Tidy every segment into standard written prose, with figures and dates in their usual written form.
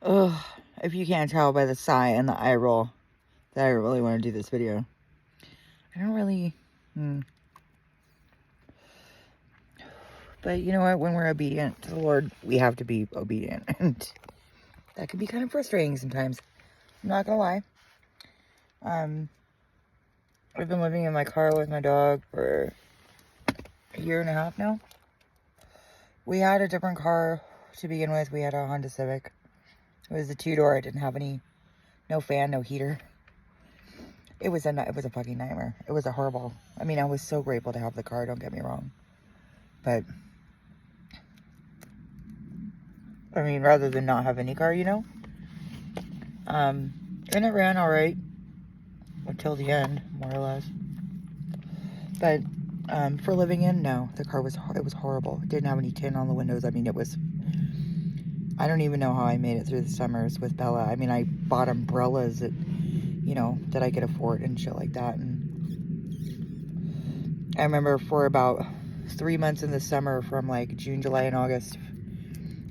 Ugh, if you can't tell by the sigh and the eye roll that I really want to do this video. I don't really... But you know what? When we're obedient to the Lord, we have to be obedient. And that can be kind of frustrating sometimes. I'm not gonna lie. I've been living in my car with my dog for a year and a half now. We had a different car to begin with. We had a Honda Civic. It was a two-door. It didn't have no fan, no heater. It was a fucking nightmare. It was a horrible. I mean, I was so grateful to have the car, don't get me wrong. But, I mean, rather than not have any car, you know? And it ran all right until the end, more or less. But, for living in, no, the car was horrible. It didn't have any tint on the windows. I mean, I don't even know how I made it through the summers with Bella. I mean, I bought umbrellas that, you know, that I could afford and shit like that. And I remember for about 3 months in the summer, from like June, July, and August,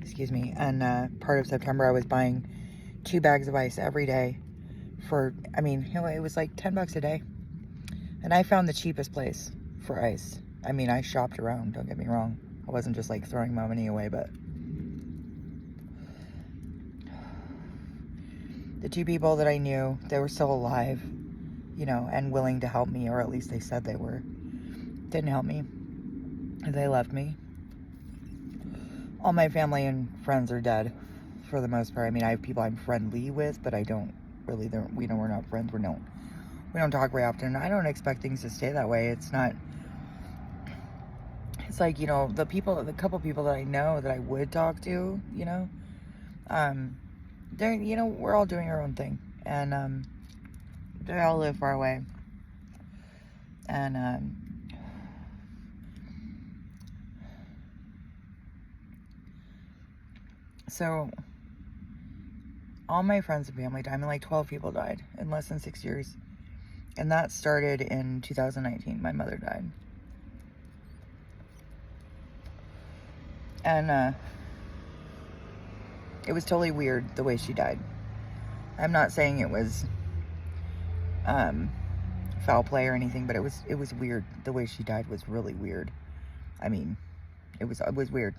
excuse me, and part of September, I was buying 2 bags of ice every day for, I mean, you know, it was like $10 a day. And I found the cheapest place for ice. I mean, I shopped around, don't get me wrong. I wasn't just like throwing my money away, but the 2 people that I knew, they were still alive, you know, and willing to help me, or at least they said they were. Didn't help me. They left me. All my family and friends are dead, for the most part. I mean, I have people I'm friendly with, but I don't really, we know we're not friends. We don't talk very often. I don't expect things to stay that way. It's like, you know, the couple people that I know that I would talk to, you know, they're, you know, we're all doing our own thing, and they all live far away, and so all my friends and family died. I mean, like 12 people died in less than 6 years, and that started in 2019. My mother died, and it was totally weird the way she died. I'm not saying it was foul play or anything, but it was weird. The way she died was really weird. I mean, it was weird,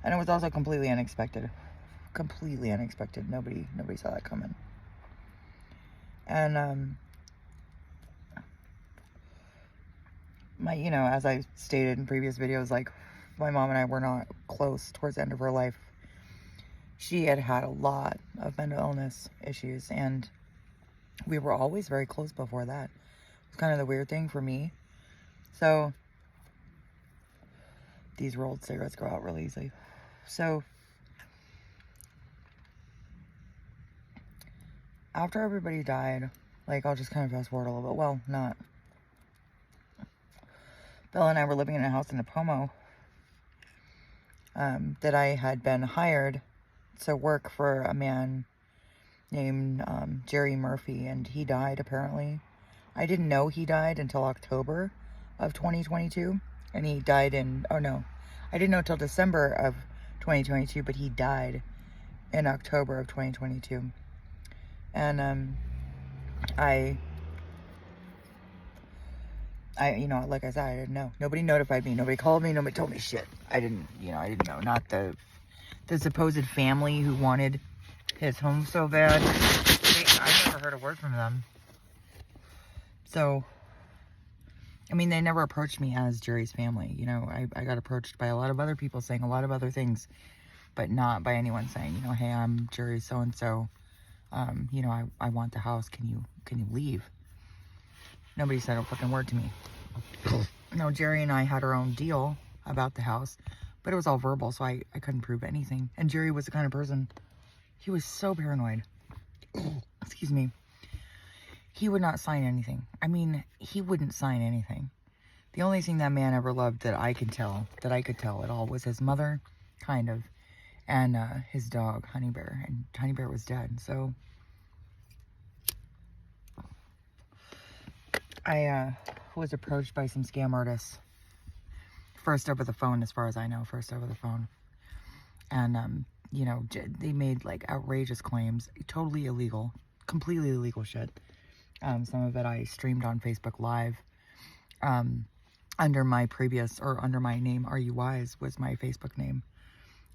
and it was also completely unexpected. Completely unexpected. Nobody saw that coming. And you know, as I stated in previous videos, like, my mom and I were not close towards the end of her life. She had a lot of mental illness issues, and we were always very close before that. It was kind of the weird thing for me. So, these rolled cigarettes go out really easily. So, after everybody died, like, I'll just kind of fast forward a little bit. Well, not. Bella and I were living in a house in Napomo that I had been hired to work for a man named Jerry Murphy, and he died, apparently. I didn't know he died until October of 2022, and he died oh no, I didn't know until December of 2022, but he died in October of 2022. And I, you know, like I said, I didn't know. Nobody notified me. Nobody called me. Nobody told me shit. I didn't know. Not the supposed family who wanted his home so bad. I never heard a word from them. So, I mean, they never approached me as Jerry's family. You know, I got approached by a lot of other people saying a lot of other things, but not by anyone saying, you know, hey, I'm Jerry so-and-so. You know, I want the house. Can you leave? Nobody said a fucking word to me. No, Jerry and I had our own deal about the house, but it was all verbal, so I couldn't prove anything. And Jerry was the kind of person, he was so paranoid. Excuse me. He would not sign anything. I mean, he wouldn't sign anything. The only thing that man ever loved that I could tell at all, was his mother, kind of, and his dog, Honey Bear. And Honey Bear was dead, so I was approached by some scam artists. First over the phone, as far as I know, And you know, they made like outrageous claims, totally illegal, completely illegal shit. Some of it I streamed on Facebook Live. Under my previous, or under my name, Are You Wise was my Facebook name,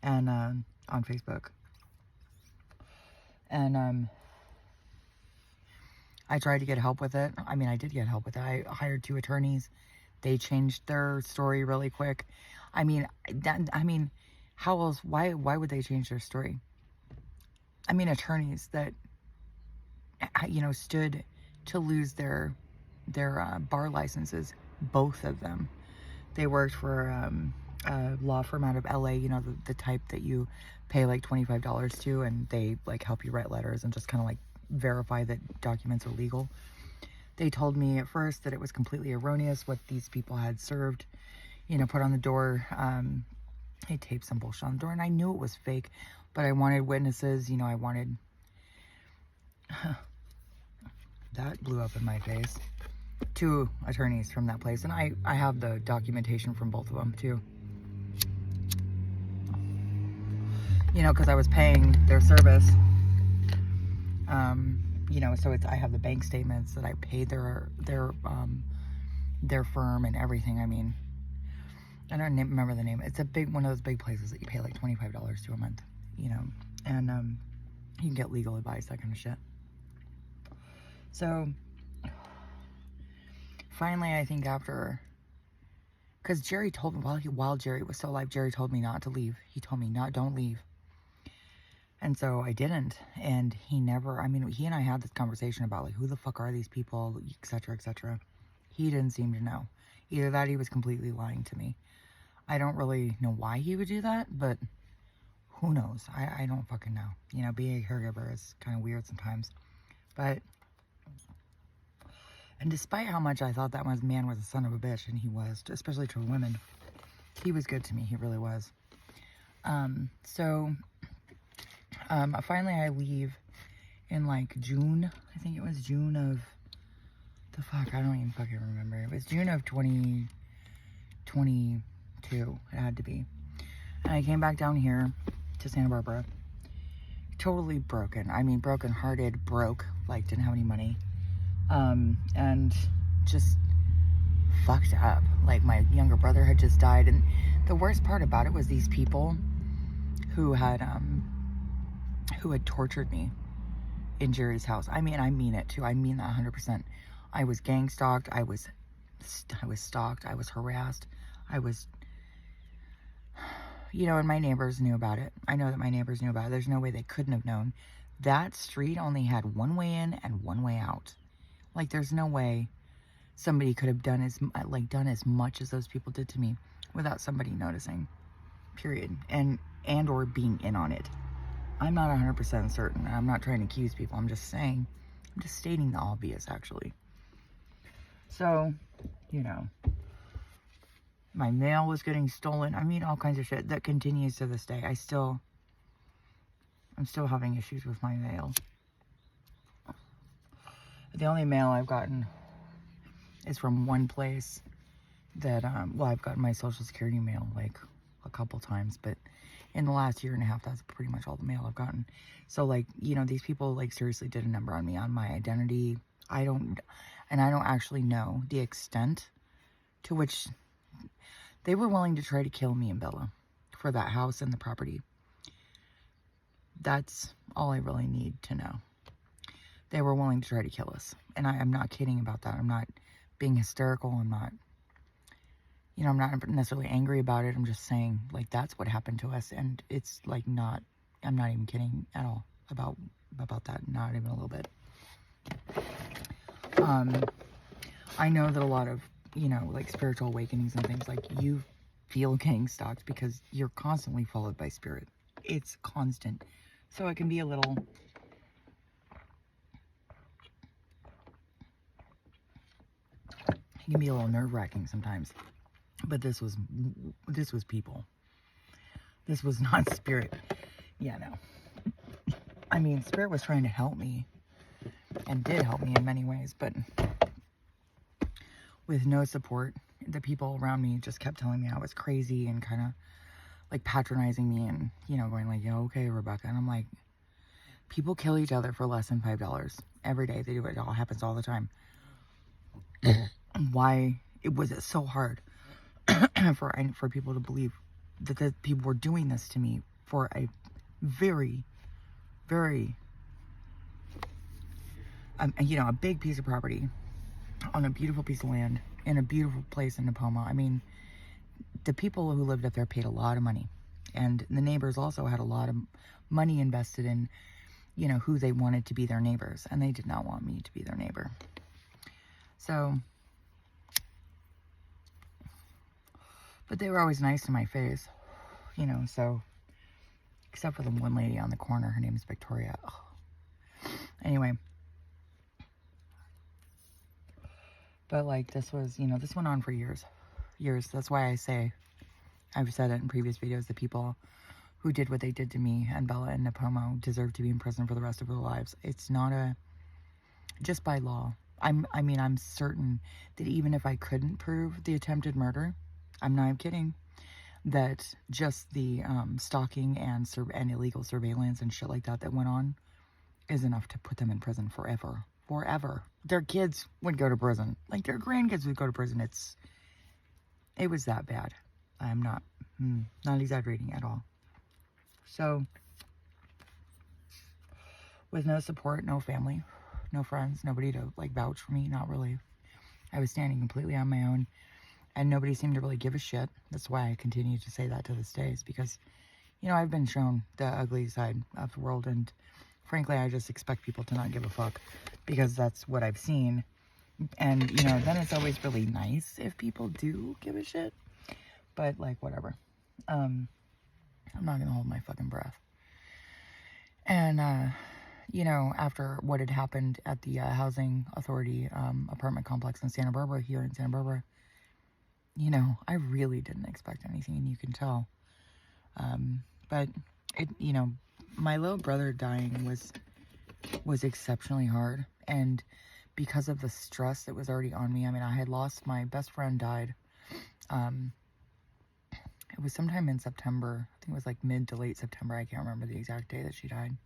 and on Facebook. And I tried to get help with it. I mean, I did get help with it. I hired 2 attorneys. They changed their story really quick. I mean, how else? Why would they change their story? I mean, attorneys that, you know, stood to lose their bar licenses, both of them. They worked for a law firm out of LA, you know, the type that you pay like $25 to, and they like help you write letters and just kind of like verify that documents are legal. They told me at first that it was completely erroneous what these people had served, you know, put on the door. They taped some bullshit on the door, and I knew it was fake, but I wanted witnesses, you know, I wanted... That blew up in my face. 2 attorneys from that place, and I have the documentation from both of them, too. You know, because I was paying their service. You know, so I have the bank statements that I paid their firm and everything. I mean, I don't remember the name. It's a one of those big places that you pay like $25 to a month, you know, and you can get legal advice, that kind of shit. So finally, I think after, because Jerry told me, while Jerry was still alive, Jerry told me not to leave. He told me, don't leave. And so I didn't, and he never, I mean, he and I had this conversation about, like, who the fuck are these people, etc., etc. He didn't seem to know. Either that, he was completely lying to me. I don't really know why he would do that, but who knows? I don't fucking know. You know, being a caregiver is kind of weird sometimes. But, and despite how much I thought that man was a son of a bitch, and he was, especially to women, he was good to me. He really was. Finally I leave in like June. I think it was June of the fuck. I don't even fucking remember. It was June of 2022. It had to be. And I came back down here to Santa Barbara. Totally broken. I mean, broken-hearted, broke. Like, didn't have any money. And just fucked up. Like, my younger brother had just died. And the worst part about it was these people who had tortured me in Jerry's house. I mean it too. I mean that 100%. I was gang stalked. I was stalked. I was harassed. I was, you know, and my neighbors knew about it. I know that my neighbors knew about it. There's no way they couldn't have known. That street only had one way in and one way out. Like, there's no way somebody could have done as much as those people did to me without somebody noticing. Period. And or being in on it. I'm not 100% certain. I'm not trying to accuse people. I'm just stating the obvious, actually. So, you know, my mail was getting stolen. I mean, all kinds of shit that continues to this day. I'm still having issues with my mail. The only mail I've gotten is from one place that, well, I've gotten my Social Security mail like a couple times, but in the last year and a half, that's pretty much all the mail I've gotten. So, like, you know, these people, like, seriously did a number on me, on my identity. I don't actually know the extent to which they were willing to try to kill me and Bella for that house and the property. That's all I really need to know. They were willing to try to kill us. And I'm not kidding about that. I'm not being hysterical. I'm not, you know, I'm not necessarily angry about it. I'm just saying, like, that's what happened to us. And it's, like, I'm not even kidding at all about that. Not even a little bit. I know that a lot of, you know, like, spiritual awakenings and things, like, you feel getting stalked because you're constantly followed by spirit. It's constant. So it can be a little... It can be a little nerve-wracking sometimes. But this was people. This was not spirit. Yeah, no. I mean, spirit was trying to help me. And did help me in many ways. But with no support, the people around me just kept telling me I was crazy and kind of like patronizing me and, you know, going like, yeah, okay, Rebecca. And I'm like, people kill each other for less than $5 every day. They do it. It all happens all the time. Why was it so hard for people to believe that people were doing this to me for a very, very, you know, a big piece of property on a beautiful piece of land in a beautiful place in Nipomo. I mean, the people who lived up there paid a lot of money, and the neighbors also had a lot of money invested in, you know, who they wanted to be their neighbors, and they did not want me to be their neighbor. So, but they were always nice to my face, you know, so, except for the one lady on the corner, her name is Victoria. Oh. Anyway, but like, this was, you know, this went on for years. That's why I say, I've said it in previous videos, the people who did what they did to me and Bella and Nipomo deserve to be in prison for the rest of their lives. It's not just by law. I mean, I'm certain that even if I couldn't prove the attempted murder, I'm not kidding, that just the stalking and illegal surveillance and shit like that went on is enough to put them in prison forever. Forever. Their kids would go to prison. Like, their grandkids would go to prison. It was that bad. I'm not exaggerating at all. So, with no support, no family, no friends, nobody to, like, vouch for me, not really. I was standing completely on my own, and nobody seemed to really give a shit. That's why I continue to say that to this day, is because, you know, I've been shown the ugly side of the world, and frankly, I just expect people to not give a fuck, because that's what I've seen. And, you know, then it's always really nice if people do give a shit. But, like, whatever. I'm not going to hold my fucking breath. And, you know, after what had happened at the Housing Authority apartment complex in Santa Barbara, here in Santa Barbara, you know, I really didn't expect anything, and you can tell. But, you know, my little brother dying was exceptionally hard. And because of the stress that was already on me, I mean, I had lost my best friend died. It was sometime in September. I think it was like mid to late September. I can't remember the exact day that she died.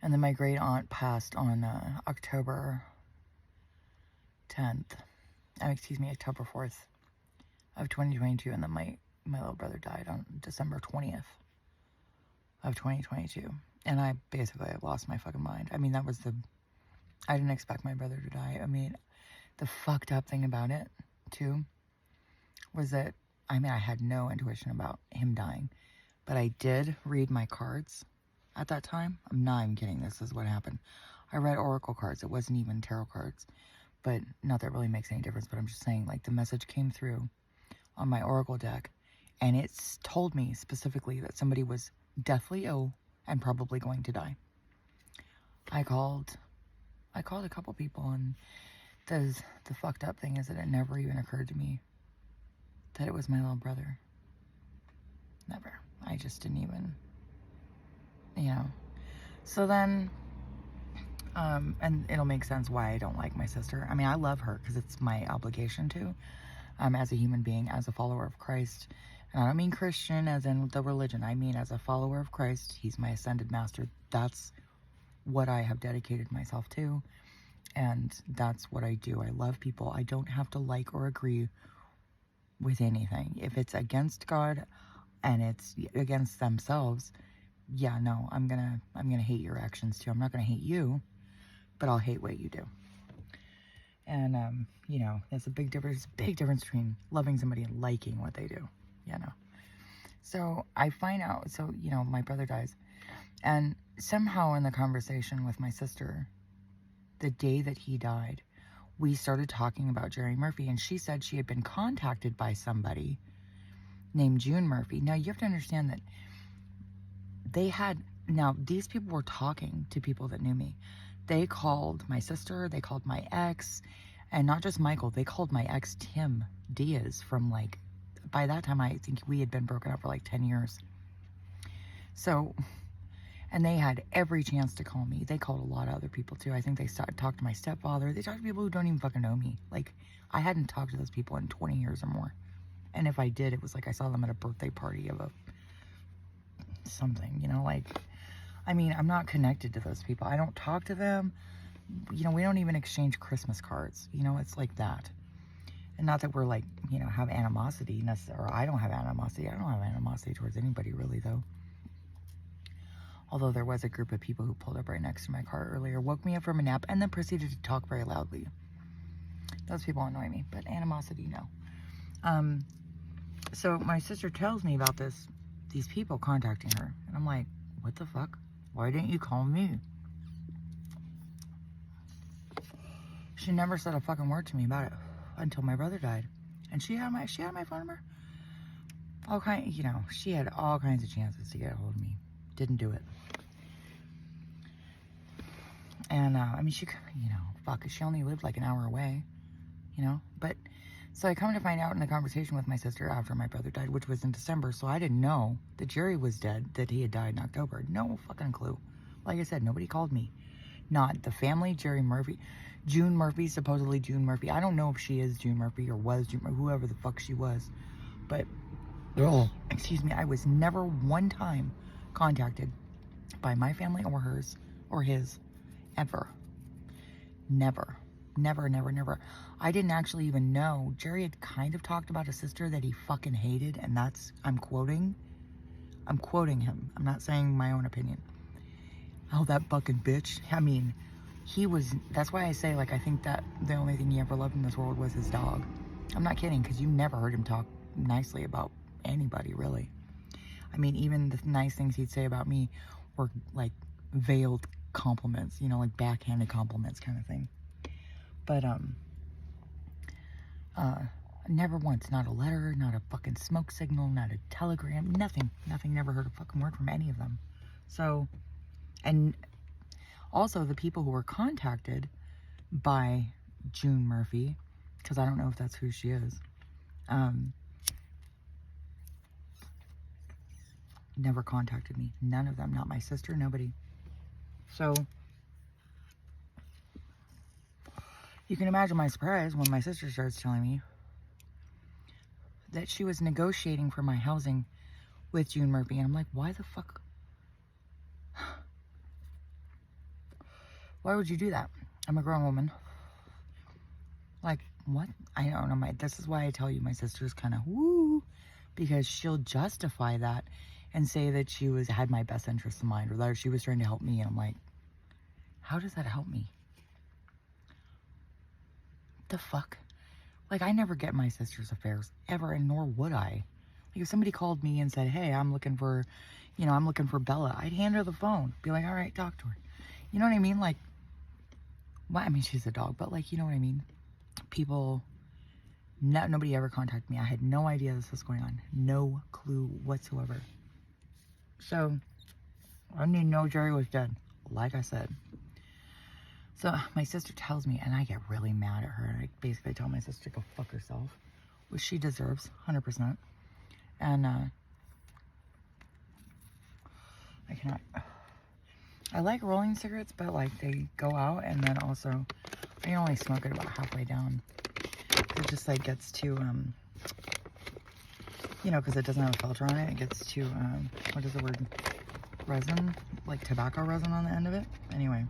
And then my great aunt passed on October 10th. October 4th of 2022. And then my little brother died on December 20th of 2022. And I basically have lost my fucking mind. I mean, I didn't expect my brother to die. I mean, the fucked up thing about it, too, was that, I mean, I had no intuition about him dying. But I did read my cards at that time. I'm not even kidding. This is what happened. I read oracle cards. It wasn't even tarot cards. But not that it really makes any difference. But I'm just saying, like, the message came through on my oracle deck. And it's told me specifically that somebody was deathly ill and probably going to die. I called a couple people, and the fucked up thing is that it never even occurred to me that it was my little brother. Never. I just didn't even, you know. So then, and it'll make sense why I don't like my sister. I mean, I love her because it's my obligation to, as a human being, as a follower of Christ. And I don't mean Christian as in the religion. I mean as a follower of Christ. He's my ascended master. That's what I have dedicated myself to. And that's what I do. I love people. I don't have to like or agree with anything. If it's against God and it's against themselves, yeah, no, I'm gonna hate your actions too. I'm not gonna hate you, but I'll hate what you do. And you know, there's a big difference between loving somebody and liking what they do, you know. So I find out, so, you know, my brother dies, and somehow in the conversation with my sister, the day that he died, we started talking about Jerry Murphy, and she said she had been contacted by somebody named June Murphy. Now, you have to understand that these people were talking to people that knew me. They called my sister, they called my ex, and not just Michael, they called my ex Tim Diaz from, like, by that time, I think we had been broken up for like 10 years. So, and they had every chance to call me. They called a lot of other people too. I think they talked to my stepfather. They talked to people who don't even fucking know me. Like, I hadn't talked to those people in 20 years or more. And if I did, it was like I saw them at a birthday party of a something, you know, like, I mean, I'm not connected to those people. I don't talk to them. You know, we don't even exchange Christmas cards. You know, it's like that. And not that we're like, you know, have animosity, or I don't have animosity. I don't have animosity towards anybody really, though. Although there was a group of people who pulled up right next to my car earlier, woke me up from a nap, and then proceeded to talk very loudly. Those people annoy me, but animosity, no. So my sister tells me about these people contacting her, and I'm like, what the fuck? Why didn't you call me? She never said a fucking word to me about it until my brother died, and she had my phone number. You know, she had all kinds of chances to get a hold of me. Didn't do it. And I mean, she, you know, fuck, she only lived like an hour away, you know. But so I come to find out in a conversation with my sister after my brother died, which was in December, so I didn't know that Jerry was dead, that he had died in October. No fucking clue. Like I said, nobody called me. Not the family, Jerry Murphy, June Murphy, supposedly June Murphy. I don't know if she is June Murphy or was June Murphy, whoever the fuck she was. But, excuse me, I was never one time contacted by my family or hers or his, ever. Never. Never, never, never. I didn't actually even know. Jerry had kind of talked about a sister that he fucking hated, and that's, I'm quoting him. I'm not saying my own opinion. Oh, that fucking bitch. I mean, that's why I say, like, I think that the only thing he ever loved in this world was his dog. I'm not kidding, because you never heard him talk nicely about anybody, really. I mean, even the nice things he'd say about me were, like, veiled compliments, you know, like backhanded compliments kind of thing. But, never once, not a letter, not a fucking smoke signal, not a telegram, nothing, never heard a fucking word from any of them. So, and also the people who were contacted by June Murphy, because I don't know if that's who she is, never contacted me. None of them, not my sister, nobody. So, you can imagine my surprise when my sister starts telling me that she was negotiating for my housing with June Murphy. And I'm like, why the fuck? Why would you do that? I'm a grown woman. Like, what? I don't know. This is why I tell you my sister's kind of woo. Because she'll justify that and say that she had my best interest in mind, or that she was trying to help me. And I'm like, how does that help me? The fuck? Like, I never get my sister's affairs ever, and nor would I. Like, if somebody called me and said, hey, I'm looking for Bella, I'd hand her the phone, be like, all right, talk to her. You know what I mean? Like, well, I mean, she's a dog, but, like, you know what I mean? People, nobody ever contacted me. I had no idea this was going on. No clue whatsoever. So, I didn't know Jerry was dead, like I said. So my sister tells me, and I get really mad at her. And I basically tell my sister to go fuck herself, which she deserves, 100%. And I like rolling cigarettes, but like they go out, and then also I can only smoke it about halfway down. It just like gets too, you know, because it doesn't have a filter on it. It gets too, what is the word? Resin, like tobacco resin on the end of it. Anyway.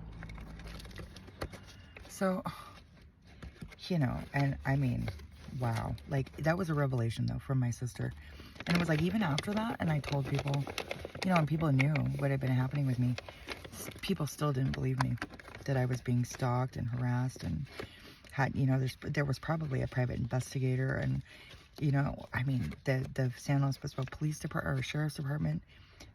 So, you know, and I mean, wow. Like, that was a revelation, though, from my sister. And it was like, even after that, and I told people, you know, and people knew what had been happening with me, people still didn't believe me, that I was being stalked and harassed, and had, you know, there was probably a private investigator, and, you know, I mean, the San Luis Obispo Police Department, or Sheriff's Department,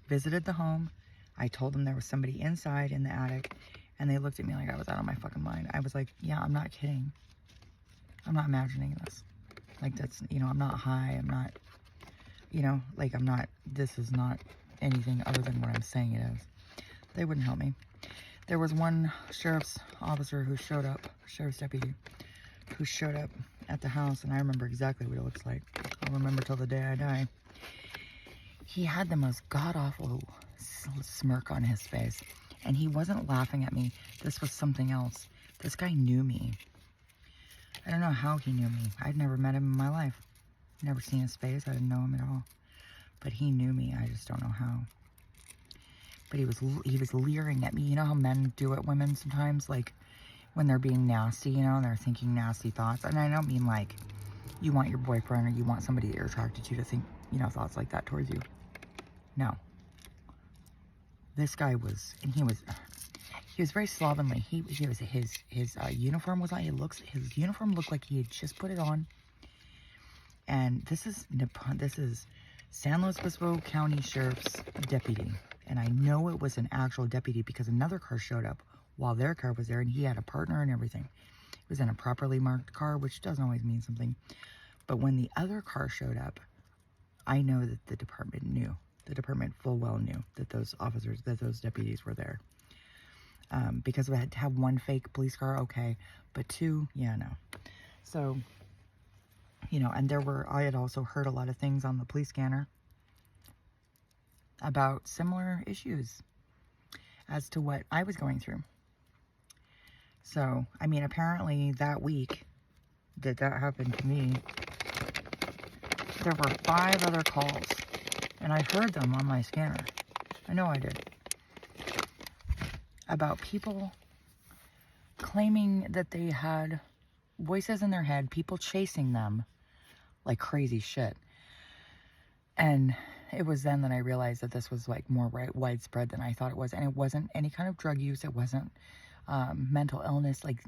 visited the home. I told them there was somebody inside in the attic, and they looked at me like I was out of my fucking mind. I was like, yeah, I'm not kidding. I'm not imagining this. Like, that's, you know, I'm not high. I'm not, you know, like, this is not anything other than what I'm saying it is. They wouldn't help me. There was one sheriff's officer who showed up, sheriff's deputy, who showed up at the house, and I remember exactly what it looks like. I'll remember till the day I die. He had the most god-awful smirk on his face. And he wasn't laughing at me. This was something else. This guy knew me. I don't know how he knew me. I'd never met him in my life. Never seen his face. I didn't know him at all. But he knew me. I just don't know how. But he was leering at me. You know how men do at women sometimes? Like, when they're being nasty, you know, and they're thinking nasty thoughts. And I don't mean like you want your boyfriend or you want somebody that you're attracted to think, you know, thoughts like that towards you. No. This guy was, and he was very slovenly. His uniform was on. His uniform looked like he had just put it on. And this is San Luis Obispo County Sheriff's deputy. And I know it was an actual deputy because another car showed up while their car was there, and he had a partner and everything. It was in a properly marked car, which doesn't always mean something. But when the other car showed up, I know that the department knew. The department full well knew that those officers, that those deputies were there. Because we had to have one fake police car, okay. But two, yeah, no. So, you know, and I had also heard a lot of things on the police scanner about similar issues as to what I was going through. So, I mean, apparently that week that happened to me, there were 5 other calls, and I heard them on my scanner. I know I did. About people claiming that they had voices in their head, people chasing them like crazy shit. And it was then that I realized that this was like more widespread than I thought it was. And it wasn't any kind of drug use. It wasn't mental illness. Like,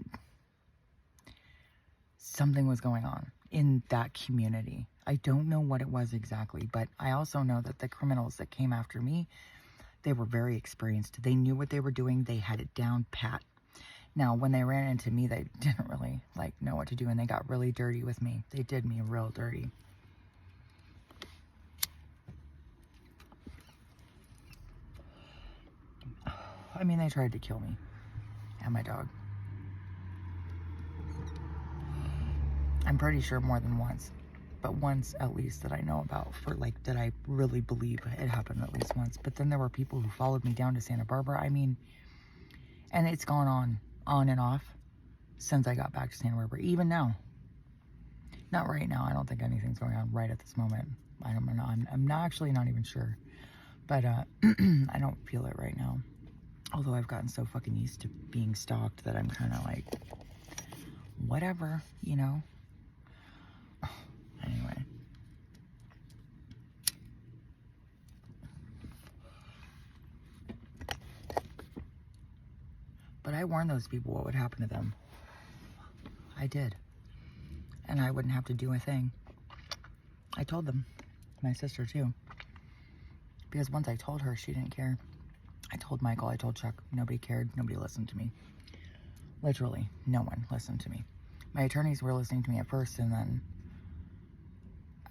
something was going on in that community. I don't know what it was exactly, but I also know that the criminals that came after me, they were very experienced. They knew what they were doing. They had it down pat. Now, when they ran into me, they didn't really like know what to do, and they got really dirty with me. They did me real dirty. I mean, they tried to kill me and my dog. I'm pretty sure more than once, but once at least that I know about, for like, that I really believe it happened at least once. But then there were people who followed me down to Santa Barbara. I mean, and it's gone on and off since I got back to Santa Barbara. Even now, not right now. I don't think anything's going on right at this moment. I'm not actually not even sure, but I don't feel it right now. Although I've gotten so fucking used to being stalked that I'm kind of like, whatever, you know. Anyway. But I warned those people what would happen to them. I did. And I wouldn't have to do a thing. I told them. My sister too. Because once I told her, she didn't care. I told Michael, I told Chuck, nobody cared, nobody listened to me. Literally, no one listened to me. My attorneys were listening to me at first, and then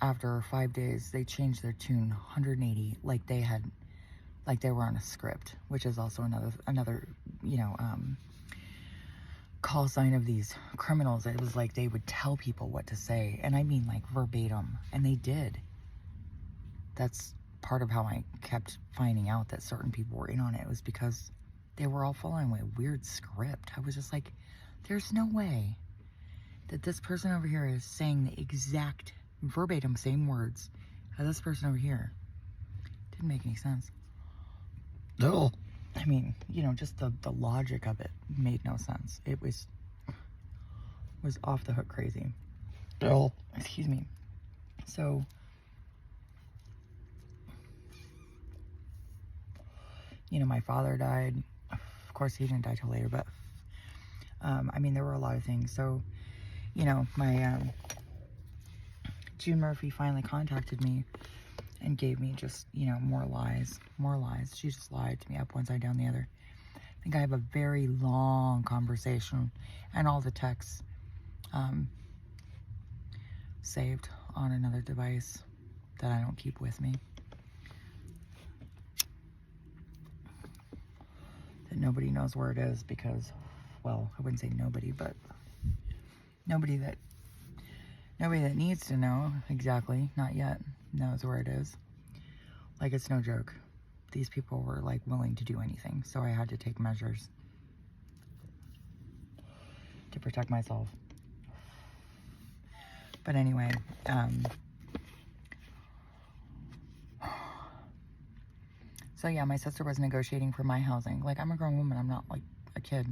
after 5 days, they changed their tune 180, like they were on a script, which is also another, you know, call sign of these criminals. It was like they would tell people what to say, and I mean like verbatim, and they did. That's part of how I kept finding out that certain people were in on it. It was because they were all following a weird script. I was just like, there's no way that this person over here is saying the exact verbatim same words as this person over here. Didn't make any sense. No. I mean, you know, just the logic of it made no sense. It was off the hook crazy. No. Excuse me. So, you know, my father died. Of course, he didn't die till later, but I mean, there were a lot of things. So, you know, my June Murphy finally contacted me and gave me just, you know, more lies. She just lied to me up one side, down the other. I think I have a very long conversation and all the texts saved on another device that I don't keep with me. That nobody knows where it is because, well, I wouldn't say nobody, but nobody that needs to know exactly, not yet, knows where it is. Like, it's no joke. These people were like willing to do anything, so I had to take measures to protect myself. But anyway, So yeah, my sister was negotiating for my housing. Like, I'm a grown woman. I'm not like a kid,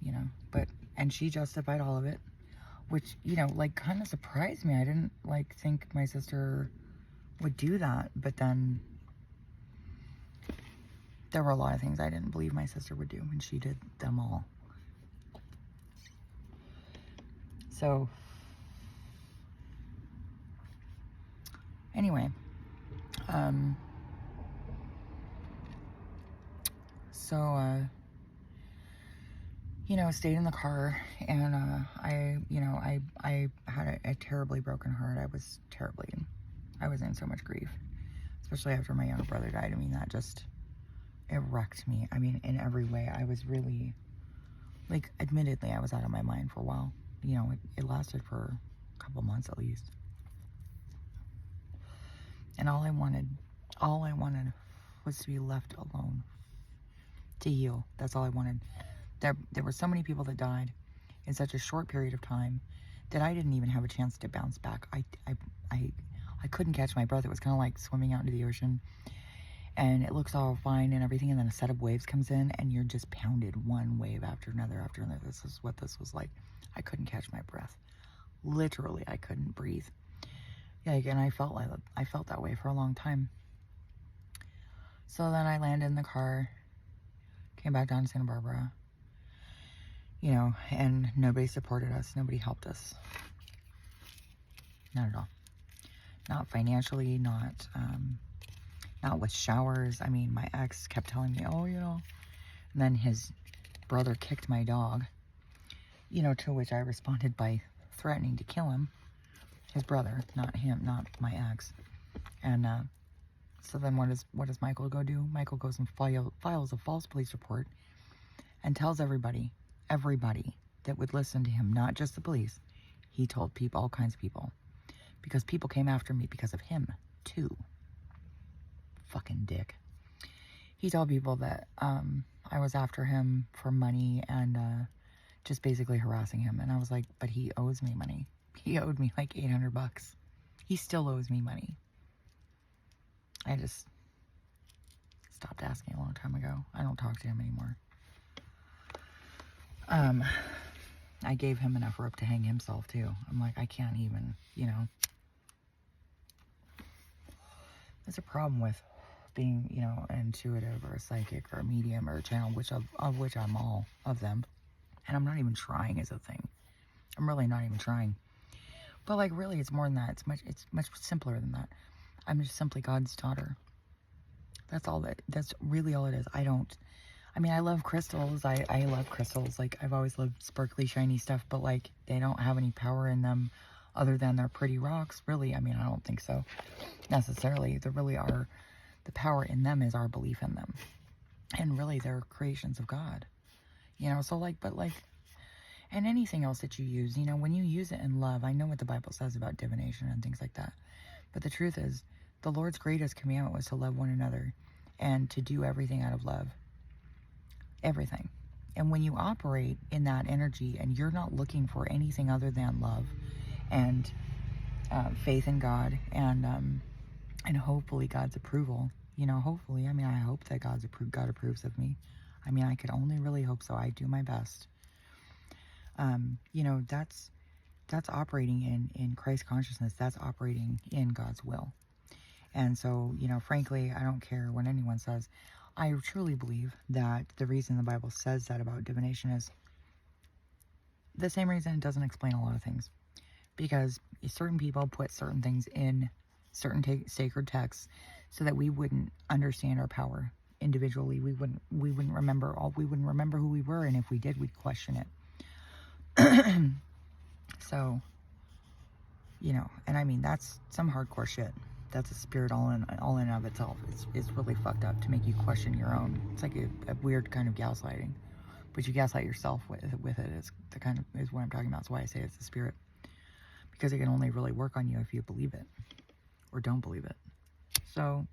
you know, and she justified all of it, which, you know, like, kind of surprised me. I didn't, like, think my sister would do that, but then there were a lot of things I didn't believe my sister would do, and she did them all. So, anyway, you know, stayed in the car, and I had a terribly broken heart. I was in so much grief, especially after my younger brother died. I mean, that just, it wrecked me. I mean, in every way. I was really, like, admittedly, I was out of my mind for a while. You know, it lasted for a couple months at least. And all I wanted was to be left alone, to heal. That's all I wanted. There were so many people that died in such a short period of time that I didn't even have a chance to bounce back. I couldn't catch my breath. It was kind of like swimming out into the ocean, and it looks all fine and everything, and then a set of waves comes in, and you're just pounded one wave after another after another. This is what this was like. I couldn't catch my breath. Literally, I couldn't breathe. Yeah, and I felt that way for a long time. So then I landed in the car, came back down to Santa Barbara, you know, and nobody supported us. Nobody helped us. Not at all. Not financially, not with showers. I mean, my ex kept telling me, oh, you know, and then his brother kicked my dog, you know, to which I responded by threatening to kill him. His brother, not him, not my ex. And so then what does Michael go do? Michael goes and files a false police report and tells everybody that would listen to him, not just the police. He told people, all kinds of people, because people came after me because of him too. Fucking dick. He told people that I was after him for money and just basically harassing him. And I was like, but he owes me money. He owed me like $800. He still owes me money. I just stopped asking a long time ago. I don't talk to him anymore. I gave him enough rope to hang himself too. I'm like, I can't even, you know. There's a problem with being, you know, an intuitive or a psychic or a medium or a channel, of which I'm all of them. And I'm not even trying as a thing. I'm really not even trying. But like, really, it's more than that. It's much simpler than that. I'm just simply God's daughter. That's really all it is. I mean, I love crystals. I love crystals. Like, I've always loved sparkly, shiny stuff, but like, they don't have any power in them other than they're pretty rocks, really. I mean, I don't think so necessarily. There really are, the power in them is our belief in them. And really, they're creations of God. You know, so like, but like, and anything else that you use, you know, when you use it in love, I know what the Bible says about divination and things like that. But the truth is, the Lord's greatest commandment was to love one another and to do everything out of love. Everything. And when you operate in that energy and you're not looking for anything other than love and faith in God and hopefully God's approval, you know, hopefully, I mean, I hope that God approves of me. I mean, I could only really hope so. I do my best. You know, that's operating in Christ consciousness. That's operating in God's will. And so, you know, frankly, I don't care what anyone says. I truly believe that the reason the Bible says that about divination is the same reason it doesn't explain a lot of things. Because certain people put certain things in certain sacred texts so that we wouldn't understand our power individually. We wouldn't remember who we were, and if we did, we'd question it. So, you know, and I mean, that's some hardcore shit. That's a spirit all in of itself. It's really fucked up to make you question your own. It's like a weird kind of gaslighting, but you gaslight yourself with it. Is what I'm talking about. That's why I say it's a spirit, because it can only really work on you if you believe it or don't believe it. So,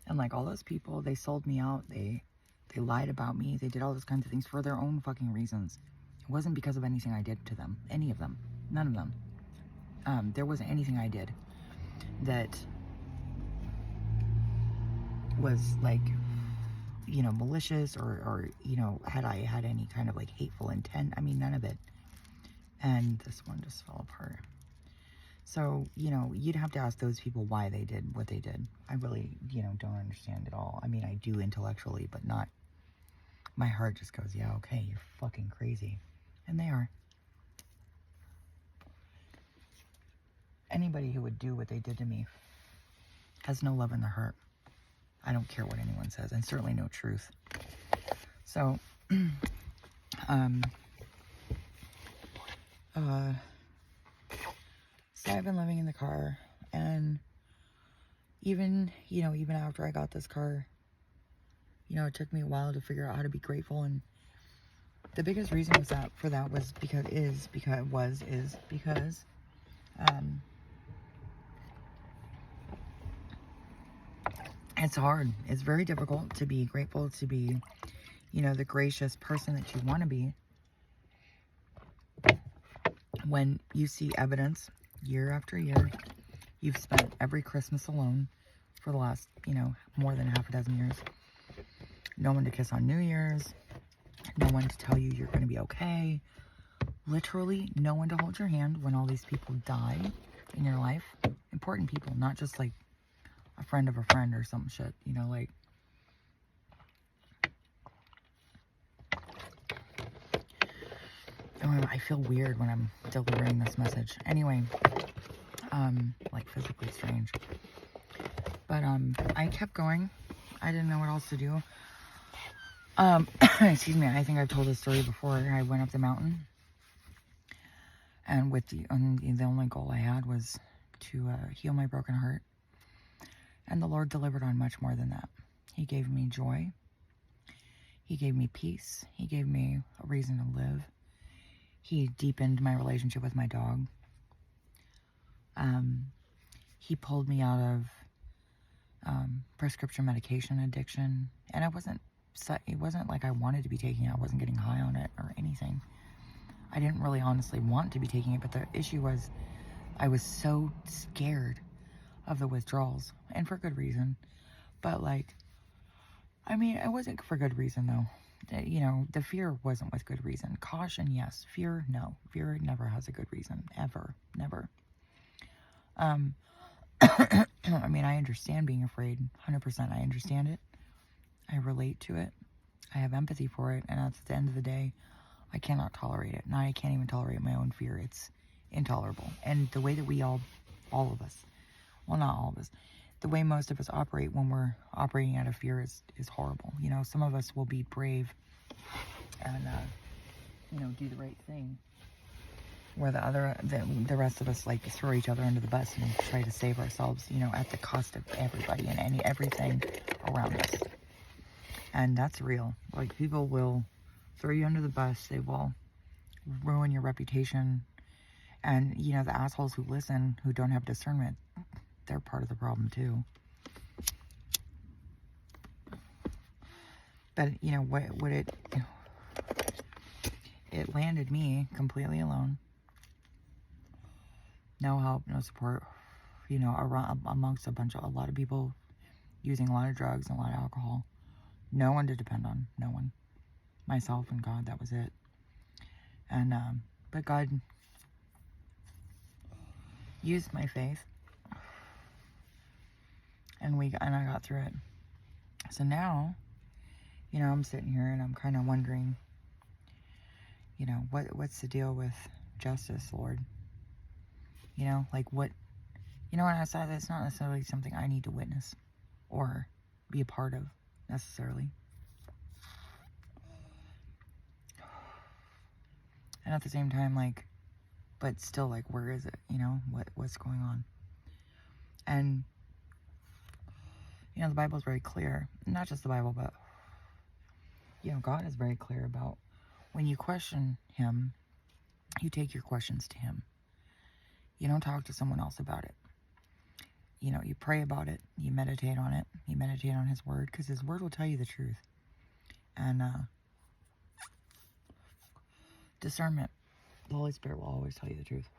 and like all those people, they sold me out. They lied about me. They did all those kinds of things for their own fucking reasons. It wasn't because of anything I did to them. Any of them. None of them. There wasn't anything I did that was like, you know, malicious or, you know, had I had any kind of like hateful intent. I mean, none of it. And this one just fell apart. So, you know, you'd have to ask those people why they did what they did. I really, you know, don't understand at all. I mean, I do intellectually, but not. My heart just goes, yeah, okay, you're fucking crazy. And they are. Anybody who would do what they did to me has no love in their heart. I don't care what anyone says, and certainly no truth. So, so I've been living in the car, and even, you know, even after I got this car, you know, it took me a while to figure out how to be grateful. And the biggest reason for that was because it's hard. It's very difficult to be grateful, to be, you know, the gracious person that you want to be, when you see evidence year after year. You've spent every Christmas alone for the last, you know, more than half a dozen years. No one to kiss on New Year's. No one to tell you you're going to be okay. Literally no one to hold your hand when all these people die in your life. Important people, not just like a friend of a friend or some shit, you know, like. Oh, I feel weird when I'm delivering this message. Anyway, like physically strange. But, I kept going. I didn't know what else to do. Excuse me, I think I've told this story before. I went up the mountain. And with the only goal I had was to heal my broken heart. And the Lord delivered on much more than that. He gave me joy. He gave me peace. He gave me a reason to live. He deepened my relationship with my dog. He pulled me out of prescription medication addiction. And it wasn't like I wanted to be taking it. I wasn't getting high on it or anything. I didn't really honestly want to be taking it, but the issue was I was so scared of the withdrawals, and for good reason. But like, I mean, it wasn't for good reason though. You know, the fear wasn't with good reason. Caution, yes. Fear, no. Fear never has a good reason. Ever. Never. I mean, I understand being afraid. 100%. I understand it. I relate to it. I have empathy for it. And at the end of the day, I cannot tolerate it. Now I can't even tolerate my own fear. It's intolerable. And the way that we all of us, well, not all of us, the way most of us operate when we're operating out of fear is horrible. You know, some of us will be brave and, you know, do the right thing. Where the rest of us like throw each other under the bus and try to save ourselves, you know, at the cost of everybody and everything around us. And that's real. Like, people will throw you under the bus. They will ruin your reputation. And, you know, the assholes who listen, who don't have discernment, they're part of the problem too. But, you know, it landed me completely alone. No help, no support, you know, amongst a lot of people using a lot of drugs and a lot of alcohol. No one to depend on, no one. Myself and God, that was it. And, but God used my faith. And I got through it. So now, you know, I'm sitting here and I'm kind of wondering, you know, what's the deal with justice, Lord? You know, like what, you know, when I saw that, it's not necessarily something I need to witness or be a part of necessarily. And at the same time, like, but still, like, where is it? You know, what's going on? And, you know, the Bible is very clear. Not just the Bible, but, you know, God is very clear about when you question him, you take your questions to him. You don't talk to someone else about it. You know, you pray about it. You meditate on it. You meditate on his word, because his word will tell you the truth. And discernment. The Holy Spirit will always tell you the truth.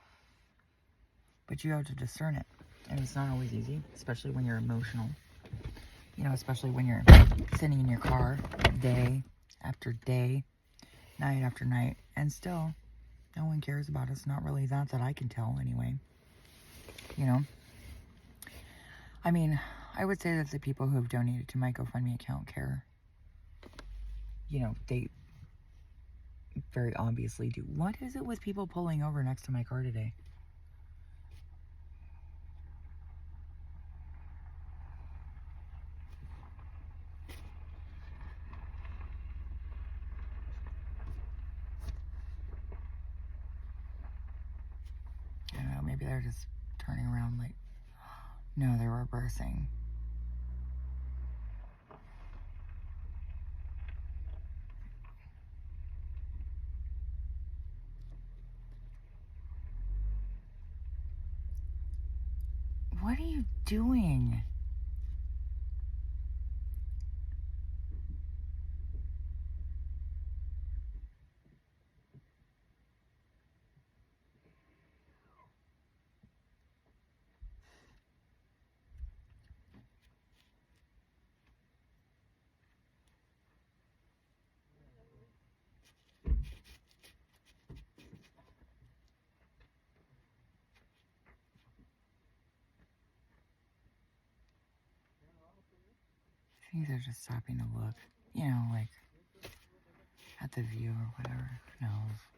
But you have to discern it. And it's not always easy, especially when you're emotional. You know, especially when you're sitting in your car day after day, night after night, and still no one cares about us. Not really that I can tell anyway. You know? I mean, I would say that the people who have donated to my GoFundMe account care. You know, they very obviously do. What is it with people pulling over next to my car today? I don't know, maybe they're just turning around like, no, they're reversing. What are you doing? I think they're just stopping to look, you know, like at the view or whatever. Who knows?